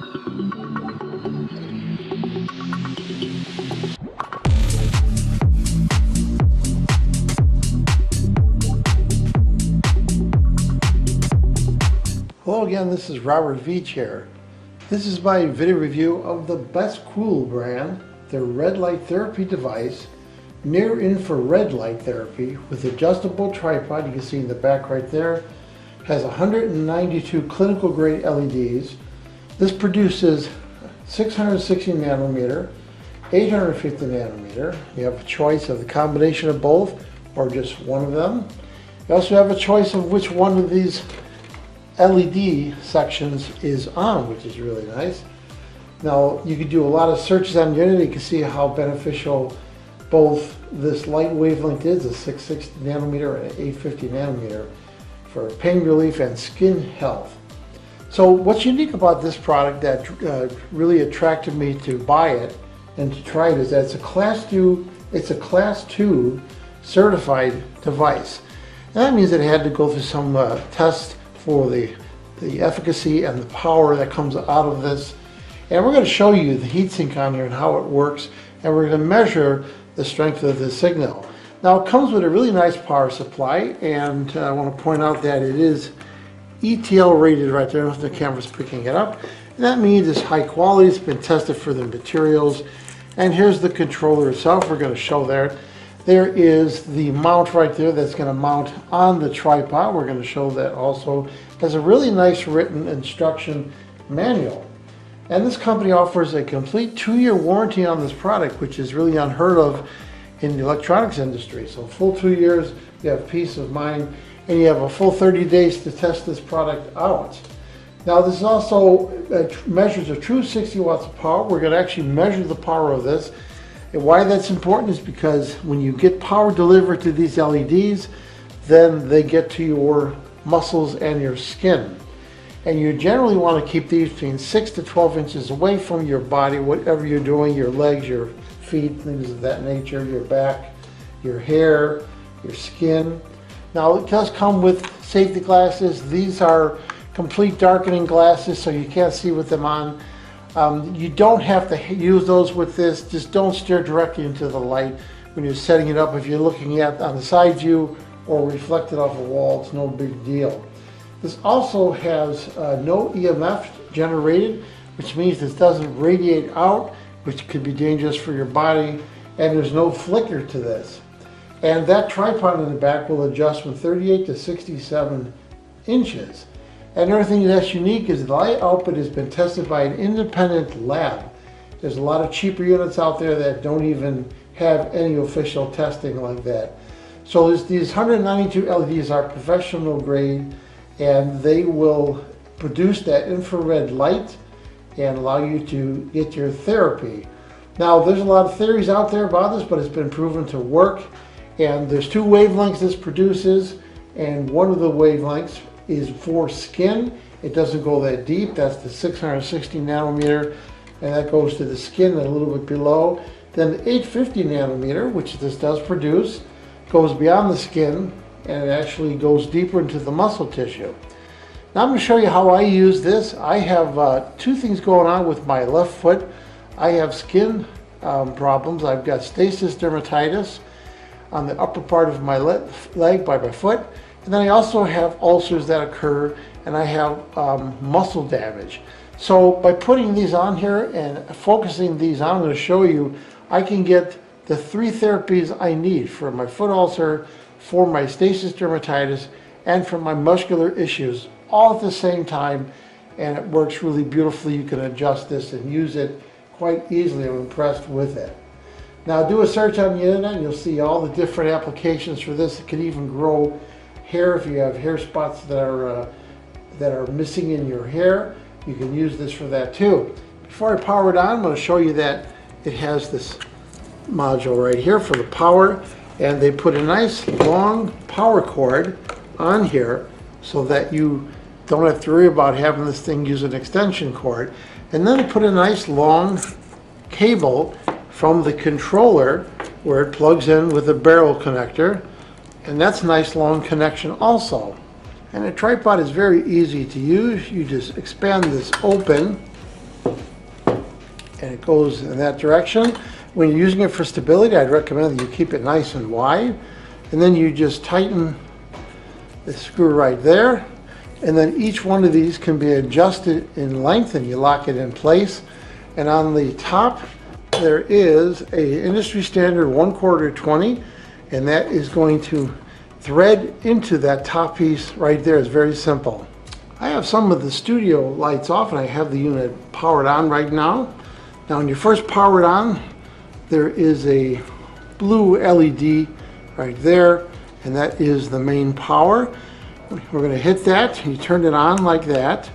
Hello again, this is Robert Veach here. This is my video review of the Bestqool brand, their red light therapy device, near infrared light therapy with adjustable tripod. You can see in the back right there, has 192 clinical grade LEDs. This produces 660 nanometer, 850 nanometer. You have a choice of the combination of both or just one of them. You also have a choice of which one of these LED sections is on, which is really nice. Now you can do a lot of searches on the internet. You can see how beneficial both this light wavelength is, a 660 nanometer and an 850 nanometer, for pain relief and skin health. So what's unique about this product that really attracted me to buy it and to try it is that it's a class 2 certified device. And that means that it had to go through some tests for the efficacy and the power that comes out of this. And we're going to show you the heatsink on here and how it works, and we're going to measure the strength of the signal. Now it comes with a really nice power supply, and I want to point out that it is ETL rated right there if the camera's picking it up. And that means it's high quality, it's been tested for the materials. And here's the controller itself. We're going to show there. There is the mount right there that's going to mount on the tripod. We're going to show that also. Has a really nice written instruction manual. And this company offers a complete 2-year warranty on this product, which is really unheard of in the electronics industry. So full 2 years, you have peace of mind, and you have a full 30 days to test this product out. Now this also measures a true 60 watts of power. We're going to actually measure the power of this. And why that's important is because when you get power delivered to these LEDs, then they get to your muscles and your skin. And you generally want to keep these between 6 to 12 inches away from your body, whatever you're doing, your legs, your feet, things of that nature, your back, your hair, your skin. Now it does come with safety glasses. These are complete darkening glasses, so you can't see with them on. You don't have to use those with this. Just don't stare directly into the light when you're setting it up. If you're looking at on the side view or reflected off a wall, it's no big deal. This also has no EMF generated, which means this doesn't radiate out, which could be dangerous for your body, and there's no flicker to this. And that tripod in the back will adjust from 38 to 67 inches. And another thing that's unique is the light output has been tested by an independent lab. There's a lot of cheaper units out there that don't even have any official testing like that. So these 192 LEDs are professional grade, and they will produce that infrared light and allow you to get your therapy. Now there's a lot of theories out there about this, but it's been proven to work. And there's 2 wavelengths this produces, and one of the wavelengths is for skin. It doesn't go that deep. That's the 660 nanometer, and that goes to the skin and a little bit below. Then the 850 nanometer, which this does produce, goes beyond the skin, and it actually goes deeper into the muscle tissue. Now I'm going to show you how I use this. I have 2 things going on with my left foot. I have skin problems. I've got stasis dermatitis on the upper part of my leg by my foot. And then I also have ulcers that occur, and I have muscle damage. So by putting these on here and focusing these on, I'm going to show you I can get the 3 therapies I need for my foot ulcer, for my stasis dermatitis, and for my muscular issues all at the same time, and it works really beautifully. You can adjust this and use it quite easily. I'm impressed with it. Now do a search on the internet and you'll see all the different applications for this. It can even grow hair if you have hair spots that are missing in your hair. You can use this for that too. Before I power it on, I'm going to show you that it has this module right here for the power, and they put a nice long power cord on here so that you don't have to worry about having this thing use an extension cord. And then they put a nice long cable from the controller where it plugs in with a barrel connector, and that's a nice long connection also. And a tripod is very easy to use. You just expand this open and it goes in that direction. When you're using it for stability, I'd recommend that you keep it nice and wide, and then you just tighten the screw right there, and then each one of these can be adjusted in length, and you lock it in place. And on the top there is a industry standard 1/4 20, and that is going to thread into that top piece right there. It's very simple. I have some of the studio lights off, and I have the unit powered on right now. Now when you first power it on, there is a blue LED right there, and that is the main power. We're going to hit that, and you turn it on like that,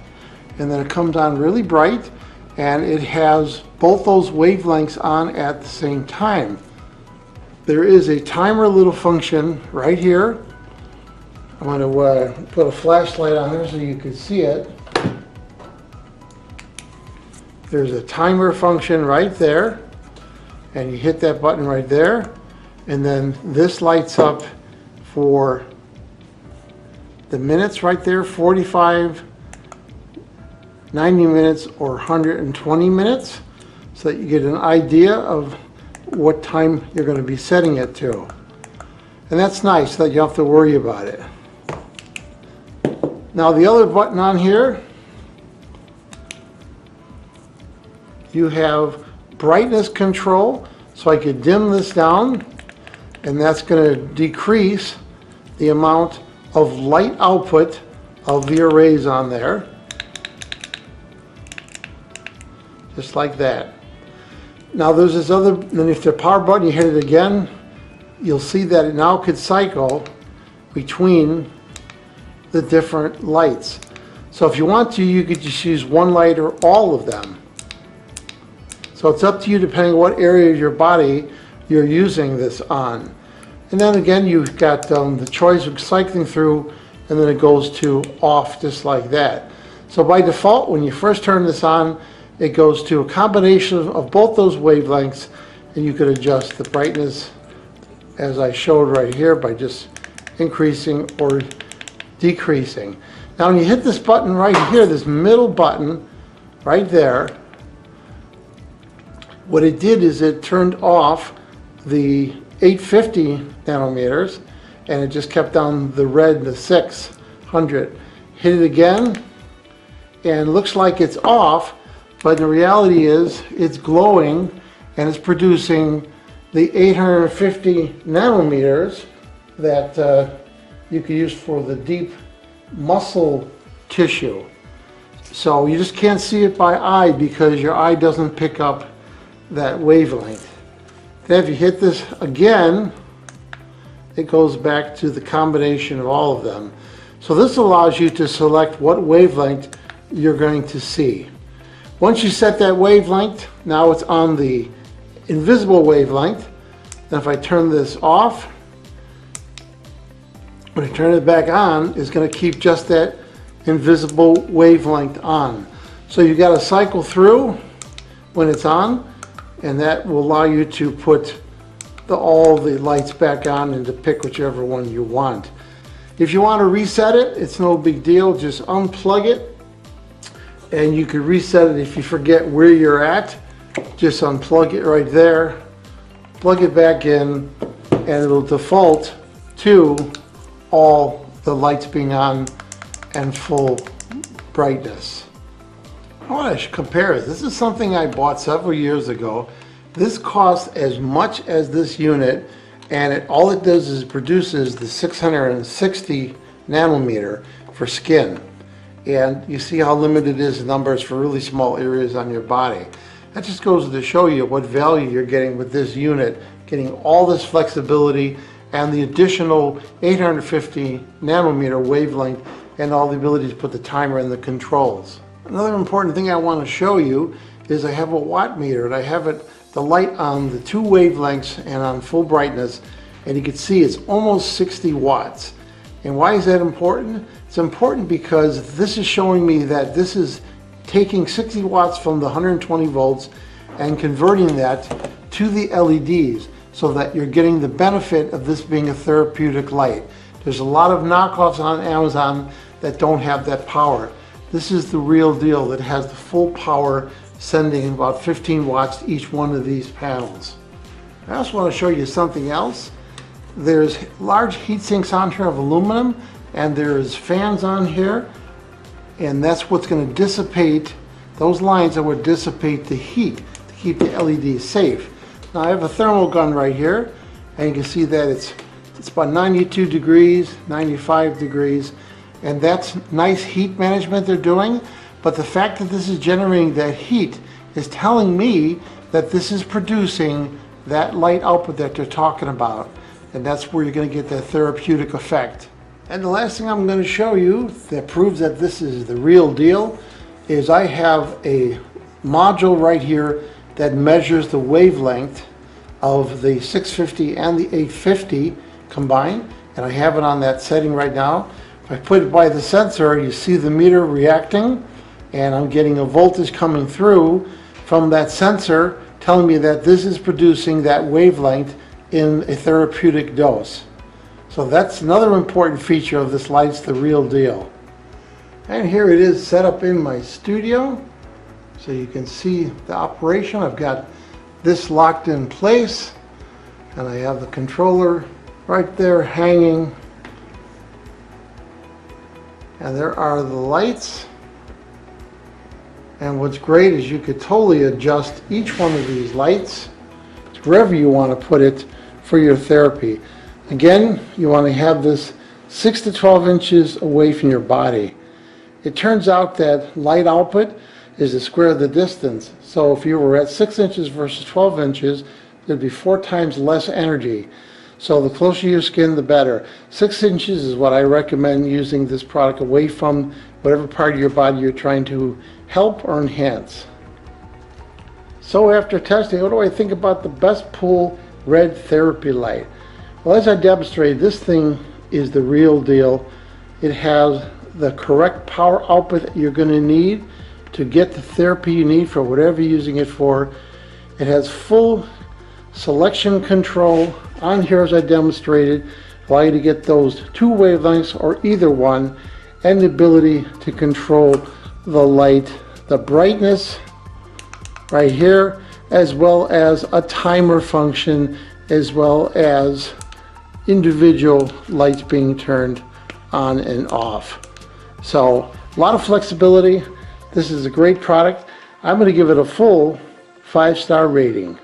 and then it comes on really bright, and it has both those wavelengths on at the same time. There is a timer little function right here. I'm going to put a flashlight on there so you can see it. There's a timer function right there, and you hit that button right there, and then this lights up for the minutes right there, 45, 90 minutes, or 120 minutes, so that you get an idea of what time you're going to be setting it to. And that's nice that you don't have to worry about it. Now the other button on here, you have brightness control, so I could dim this down, and that's going to decrease the amount of light output of the arrays on there, just like that. Now there's this other, then if the power button, you hit it again, you'll see that it now could cycle between the different lights. So if you want to, you could just use one light or all of them. So it's up to you depending on what area of your body you're using this on. And then again, you've got the choice of cycling through, and then it goes to off just like that. So by default, when you first turn this on, it goes to a combination of both those wavelengths, and you could adjust the brightness as I showed right here by just increasing or decreasing. Now when you hit this button right here, this middle button right there, what it did is it turned off the 850 nanometers, and it just kept down the red, the 600. Hit it again, and it looks like it's off, but the reality is it's glowing, and it's producing the 850 nanometers that you can use for the deep muscle tissue. So you just can't see it by eye because your eye doesn't pick up that wavelength. Then if you hit this again, it goes back to the combination of all of them. So this allows you to select what wavelength you're going to see. Once you set that wavelength, now it's on the invisible wavelength. Then if I turn this off, when I turn it back on, it's going to keep just that invisible wavelength on. So you've got to cycle through when it's on, and that will allow you to put all the lights back on and to pick whichever one you want. If you want to reset it, it's no big deal. Just unplug it, and you can reset it if you forget where you're at. Just unplug it right there, plug it back in, and it'll default to all the lights being on and full brightness. I want to compare it. This is something I bought several years ago. This costs as much as this unit, and all it does is it produces the 660 nanometer for skin. And you see how limited it is in numbers for really small areas on your body. That just goes to show you what value you're getting with this unit, getting all this flexibility and the additional 850 nanometer wavelength and all the ability to put the timer in the controls. Another important thing I want to show you is I have a watt meter, and I have the light on the two wavelengths and on full brightness, and you can see it's almost 60 watts. And why is that important? It's important because this is showing me that this is taking 60 watts from the 120 volts and converting that to the LEDs so that you're getting the benefit of this being a therapeutic light. There's a lot of knockoffs on Amazon that don't have that power. This is the real deal that has the full power sending about 15 watts to each one of these panels. I also want to show you something else. There's large heat sinks on here of aluminum, and there's fans on here, and that's what's going to dissipate, those lines that would dissipate the heat to keep the LED safe. Now I have a thermal gun right here, and you can see that it's about 92 degrees, 95 degrees, and that's nice heat management they're doing. But the fact that this is generating that heat is telling me that this is producing that light output that they're talking about. And that's where you're going to get that therapeutic effect. And the last thing I'm going to show you that proves that this is the real deal is I have a module right here that measures the wavelength of the 650 and the 850 combined. And I have it on that setting right now. If I put it by the sensor, you see the meter reacting, and I'm getting a voltage coming through from that sensor telling me that this is producing that wavelength in a therapeutic dose. So that's another important feature of this light's the real deal. And here it is set up in my studio. So you can see the operation. I've got this locked in place, and I have the controller right there hanging. And there are the lights. And what's great is you could totally adjust each one of these lights to wherever you want to put it for your therapy. Again, you want to have this 6 to 12 inches away from your body. It turns out that light output is the square of the distance. So if you were at 6 inches versus 12 inches, there'd be 4 times less energy. So the closer to your skin, the better. 6 inches is what I recommend using this product away from whatever part of your body you're trying to help or enhance. So after testing, what do I think about the Bestqool Red Therapy Light? Well, as I demonstrated, this thing is the real deal. It has the correct power output that you're going to need to get the therapy you need for whatever you're using it for. It has full selection control on here, as I demonstrated, allow you to get those 2 wavelengths or either one, and the ability to control the light, the brightness right here, as well as a timer function, as well as individual lights being turned on and off. So a lot of flexibility. This is a great product. I'm going to give it a full 5-star rating.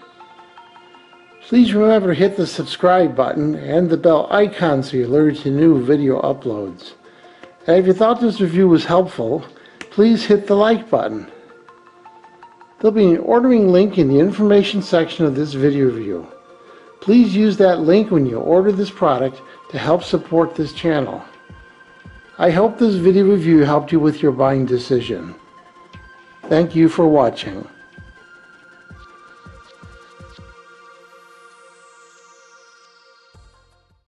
Please remember to hit the subscribe button and the bell icon so you're alerted to new video uploads. And if you thought this review was helpful, please hit the like button. There'll be an ordering link in the information section of this video review. Please use that link when you order this product to help support this channel. I hope this video review helped you with your buying decision. Thank you for watching.